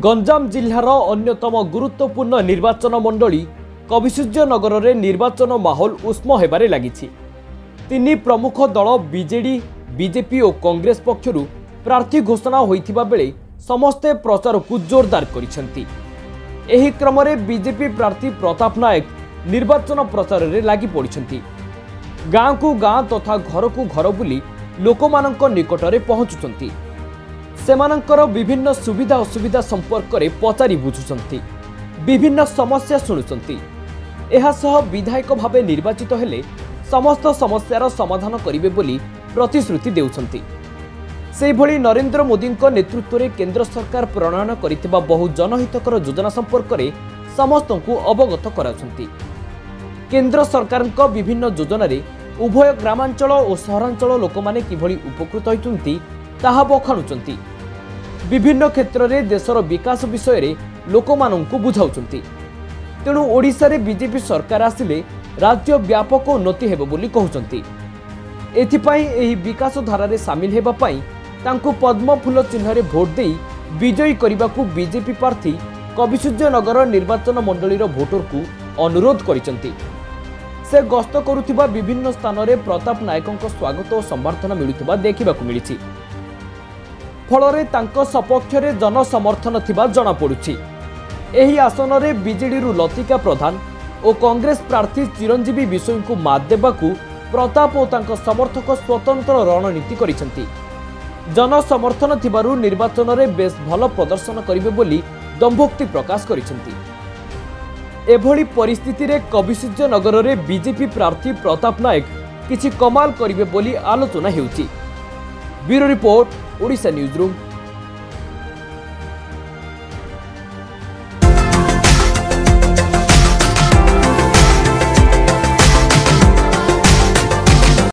गंजाम जिल्लार अन्यतम गुरुत्वपूर्ण निर्वाचन मंडली कविसूर्यनगर में निर्वाचन माहौल उष्म होबारे लागिछि। तीन प्रमुख दल बीजेडी, बीजेपी और कांग्रेस पक्षरु प्रार्थी घोषणा होइथिबा बेले समस्ते प्रचार को जोरदार करिसेंति। एही क्रम में बीजेपी प्रार्थी प्रताप नायक निर्वाचन प्रचार में लागि पड़िसेंति। गाँ को गाँ तथा घर को घर बुली लोकमानंक निकटरे पहुंचुचंती। सेमानंकर विभिन्न सुविधा असुविधा संपर्क में पचारि बुझुचंती, विभिन्न समस्या शुणुचंती। एहासह विधायक भावे निर्वाचित हेले समस्त समस्यार समाधान करिवे बोली प्रतिश्रुति देउछंती। सेहिभଳି नरेंद्र मोदी नेतृत्व में केंद्र सरकार प्रणयन करिथिबा बहु जनहितकर योजना संपर्क में समस्तंकु अवगत कराउछंती। केंद्र सरकार विभिन्न योजना रे उभय ग्रामांचल और सहरांचल लोक माने किभଳି उपकृत होइचंती ताहा बखाणुचंती। विभिन्न क्षेत्र में देशर विकास विषय रे लोकमानंकु बुझाउचंती। तेणु ओडिशा रे बीजेपी सरकार आसिले राज्य व्यापक उन्नति हेबो बोली कहउचंती। एथिपाई एही विकास धारा रे शामिल हेबा पाई तांकु पद्म फूल चिन्ह रे भोट देई विजयी करबाकू बीजेपी प्रार्थी कविसूर्यनगर निर्वाचन मंडलीर भोटर को अनुरोध करिसंती। से गस्त करुथिबा विभिन्न स्थान रे प्रताप नायकଙ୍କ स्वागत और समर्थन मिलुथिबा देखिबाकू मिलिछि। फलरे तांको सपक्ष रे जनसमर्थन थिबा जणा पडुछि। एही आसन रे बीजेडी रु लतिका प्रधान और कांग्रेस प्रार्थी चिरंजीवी विषय को मात देबाकू प्रताप और तांको समर्थक स्वतंत्र रणनीति करिसंती। जनसमर्थन थिबारु निर्वाचन रे बेस भल प्रदर्शन करिवे बोली दंभोक्ति प्रकाश करिसंती। एभली परिस्थिति रे कविसूर्यनगर रे बीजेपी प्रार्थी प्रताप नायक किछि कमाल करिवे बोली आलोचना हेउछि। Bureau report, Odisha news room.